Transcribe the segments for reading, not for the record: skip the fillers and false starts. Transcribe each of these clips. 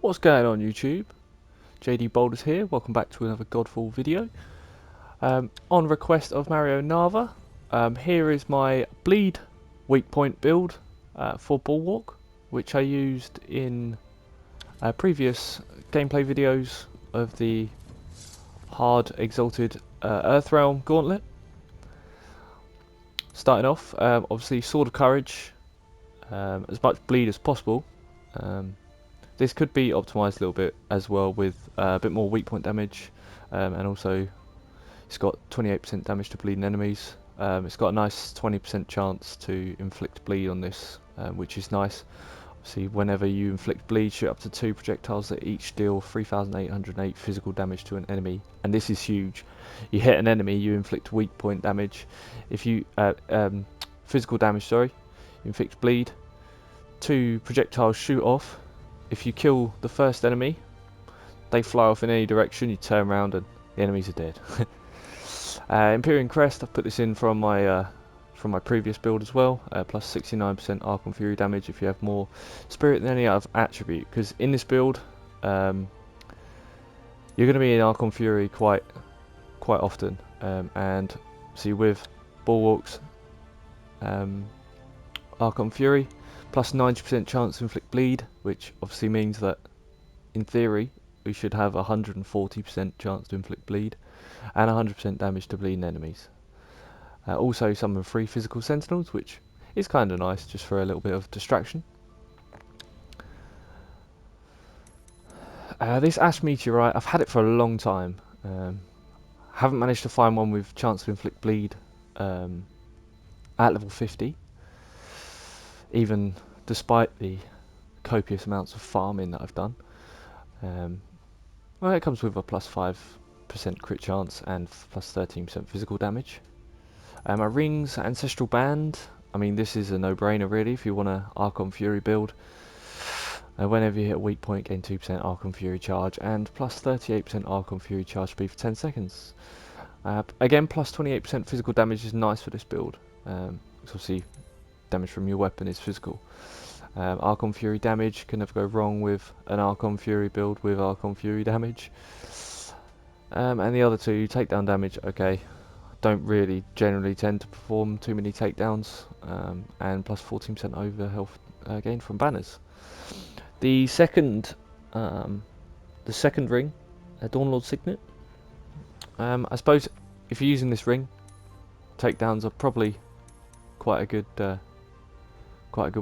What's going on YouTube? JD Boulders here, welcome back to another Godfall video. On request of Mario Nava, here is my bleed weak point build for Bulwark, which I used in previous gameplay videos of the hard exalted Earthrealm Gauntlet. Starting off, obviously Sword of Courage, as much bleed as possible. This could be optimised a little bit as well with a bit more weak point damage, and also it's got 28% damage to bleeding enemies. It's got a nice 20% chance to inflict bleed on this, which is nice. Obviously, whenever you inflict bleed, shoot up to 2 projectiles that each deal 3,808 physical damage to an enemy, and this is huge. You hit an enemy, you inflict weak point damage. If you physical damage, sorry, you inflict bleed. 2 projectiles shoot off. If you kill the first enemy, they fly off in any direction, you turn around and the enemies are dead. Empyrean Crest, I've put this in from my previous build as well, plus 69% Archon Fury damage if you have more Spirit than any other attribute, because in this build you're going to be in Archon Fury quite often, and see with Bulwarks, Archon Fury plus 90% chance to inflict bleed, which obviously means that in theory we should have 140% chance to inflict bleed and 100% damage to bleeding enemies. Also summon 3 physical sentinels, which is kind of nice just for a little bit of distraction. This Ash Meteorite, I've had it for a long time. Haven't managed to find one with chance to inflict bleed at level 50. Even despite the copious amounts of farming that I've done. Well, it comes with a plus 5% crit chance and plus 13% physical damage. My rings, Ancestral Band, I mean this is a no-brainer really if you want an Archon Fury build. Whenever you hit a weak point, gain 2% Archon Fury charge and plus 38% Archon Fury charge speed for 10 seconds. Again, plus 28% physical damage is nice for this build. Obviously damage from your weapon is physical. Archon Fury damage, can never go wrong with an Archon Fury build with Archon Fury damage. And the other two, takedown damage, okay, don't really generally tend to perform too many takedowns, and plus 14% over health gain from banners. The second ring, Dawnlord Signet. I suppose if you're using this ring, takedowns are probably quite a good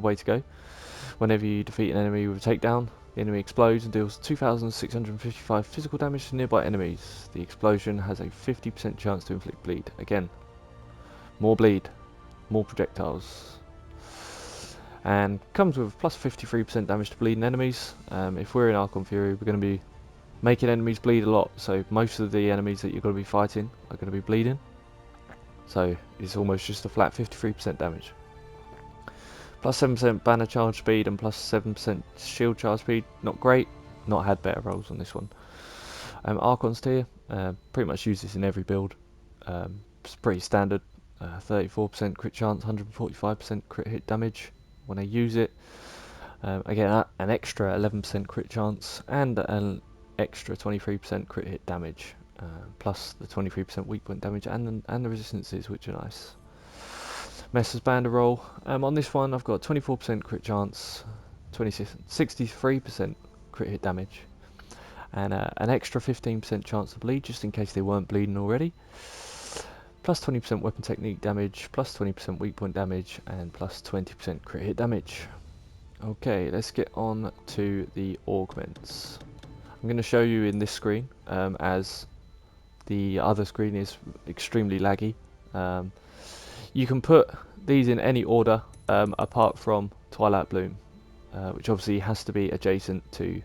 way to go. Whenever you defeat an enemy with a takedown, the enemy explodes and deals 2,655 physical damage to nearby enemies. The explosion has a 50% chance to inflict bleed. Again, more bleed, more projectiles. And comes with plus 53% damage to bleeding enemies. If we're in Archon Fury, we're going to be making enemies bleed a lot, so most of the enemies that you're going to be fighting are going to be bleeding. So it's almost just a flat 53% damage. Plus 7% banner charge speed and plus 7% shield charge speed. Not great. Not had better rolls on this one. Archon's tier. Pretty much use this in every build. It's pretty standard. 34% crit chance, 145% crit hit damage when I use it. Again, an extra 11% crit chance and an extra 23% crit hit damage. Plus the 23% weak point damage and the resistances, which are nice. Messer's Banderroll. On this one I've got 24% crit chance, 63% crit hit damage, and an extra 15% chance to bleed just in case they weren't bleeding already. Plus 20% weapon technique damage, plus 20% weak point damage, and plus 20% crit hit damage. Okay, let's get on to the augments. I'm going to show you in this screen, as the other screen is extremely laggy. You can put these in any order apart from Twilight Bloom, which obviously has to be adjacent to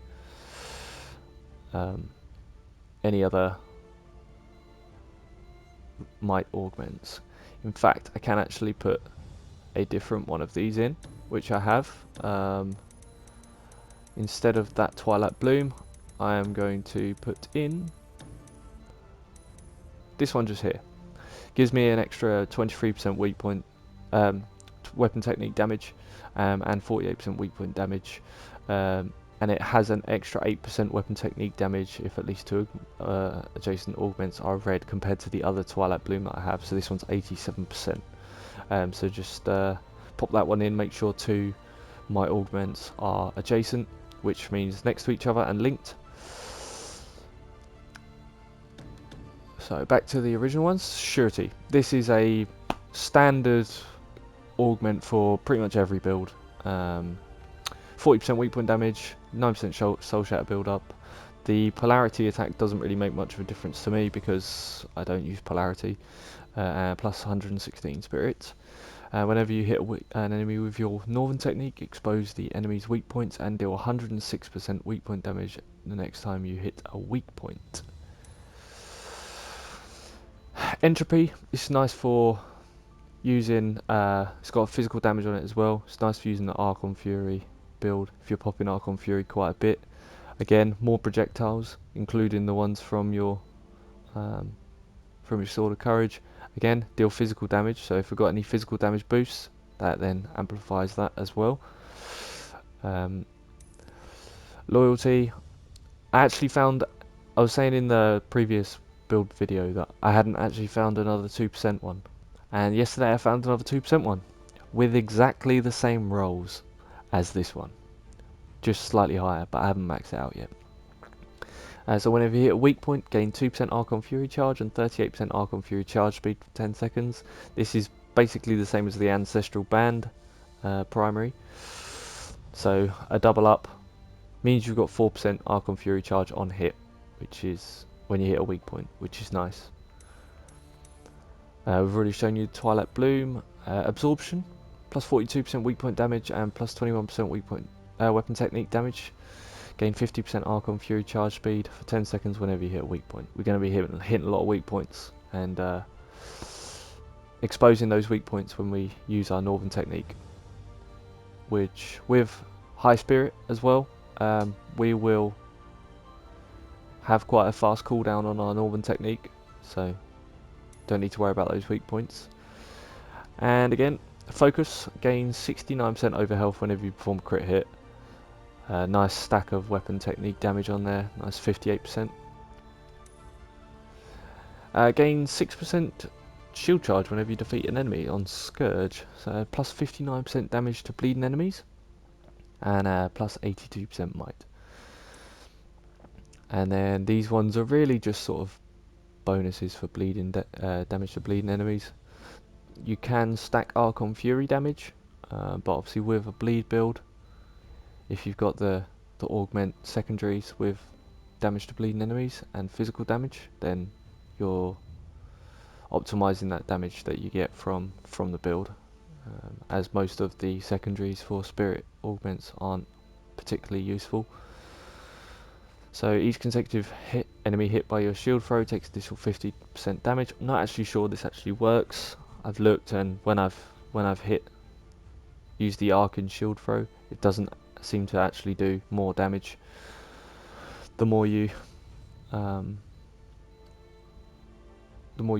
any other might augments. In fact, I can actually put a different one of these in, which I have. Instead of that Twilight Bloom, I am going to put in this one just here. Gives me an extra 23% weak point weapon technique damage, and 48% weak point damage. and it has an extra 8% weapon technique damage if at least 2 adjacent augments are red compared to the other Twilight Bloom that I have. So this one's 87%. So just pop that one in, make sure 2 my augments are adjacent, which means next to each other and linked. So back to the original ones. Surety. This is a standard augment for pretty much every build. 40% weak point damage, 9% soul shatter build up. The polarity attack doesn't really make much of a difference to me because I don't use polarity. Plus 116 spirit. Whenever you hit an enemy with your northern technique, expose the enemy's weak points and deal 106% weak point damage the next time you hit a weak point. Entropy is nice for using, it's got physical damage on it as well. It's nice for using the Archon Fury build if you're popping Archon Fury quite a bit. Again, more projectiles, including the ones from your Sword of Courage. Again, deal physical damage, so if we've got any physical damage boosts, that then amplifies that as well. Loyalty. I actually found, I was saying in the previous build video that I hadn't actually found another 2% one, and yesterday I found another 2% one with exactly the same rolls as this one, just slightly higher, but I haven't maxed it out yet. So whenever you hit a weak point, gain 2% Archon Fury charge and 38% Archon Fury charge speed for 10 seconds. This is basically the same as the Ancestral Band primary. So a double up means you've got 4% Archon Fury charge on hit, which is when you hit a weak point, which is nice. We've already shown you Twilight Bloom. Absorption, plus 42% weak point damage and plus 21% weak point weapon technique damage. Gain 50% Archon Fury charge speed for 10 seconds whenever you hit a weak point. We're going to be hitting a lot of weak points and exposing those weak points when we use our Northern technique. Which, with High Spirit as well, we will have quite a fast cooldown on our Northern technique, so don't need to worry about those weak points. And again, Focus gains 69% over health whenever you perform a crit hit. Nice stack of weapon technique damage on there, nice 58%. Gain 6% shield charge whenever you defeat an enemy on Scourge, so plus 59% damage to bleeding enemies, and plus 82% might. And then these ones are really just sort of bonuses for bleeding damage to bleeding enemies. You can stack Archon Fury damage, but obviously with a bleed build, if you've got the augment secondaries with damage to bleeding enemies and physical damage, then you're optimizing that damage that you get from the build, as most of the secondaries for spirit augments aren't particularly useful. So each consecutive enemy hit by your shield throw takes additional 50% damage. I'm not actually sure this actually works. I've looked, and when I've used the Archon shield throw, it doesn't seem to actually do more damage the more you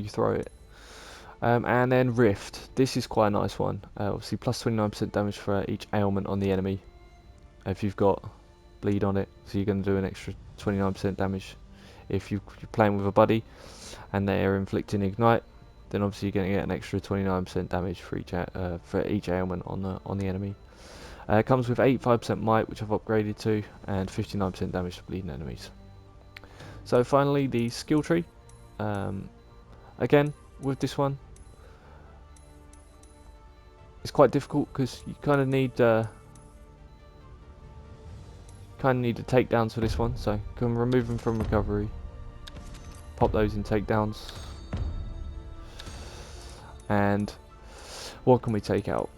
throw it. And then Rift. This is quite a nice one. Obviously plus 29% damage for each ailment on the enemy if you've got bleed on it, so you're going to do an extra 29% damage. If you're playing with a buddy and they are inflicting ignite, then obviously you're going to get an extra 29% damage for each ailment on the enemy. It comes with 85% might, which I've upgraded to, and 59% damage to bleeding enemies. So finally, the skill tree. Again, with this one, it's quite difficult because you kind of need the takedowns for this one. So you can remove them from recovery, pop those in takedowns, and what can we take out?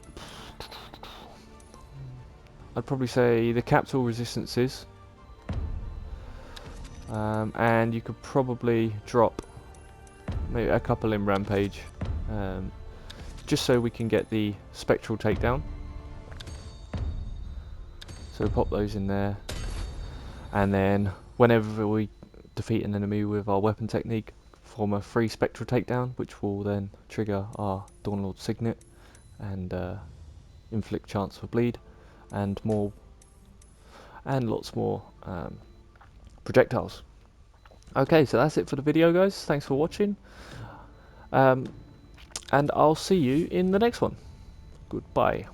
I'd probably say the capital resistances, and you could probably drop maybe a couple in Rampage, just so we can get the spectral takedown. So pop those in there, and then whenever we defeat an enemy with our weapon technique, form a free spectral takedown, which will then trigger our Dawnlord Signet and inflict chance for bleed and more. and lots more projectiles. Okay, so that's it for the video, guys. Thanks for watching, and I'll see you in the next one. Goodbye.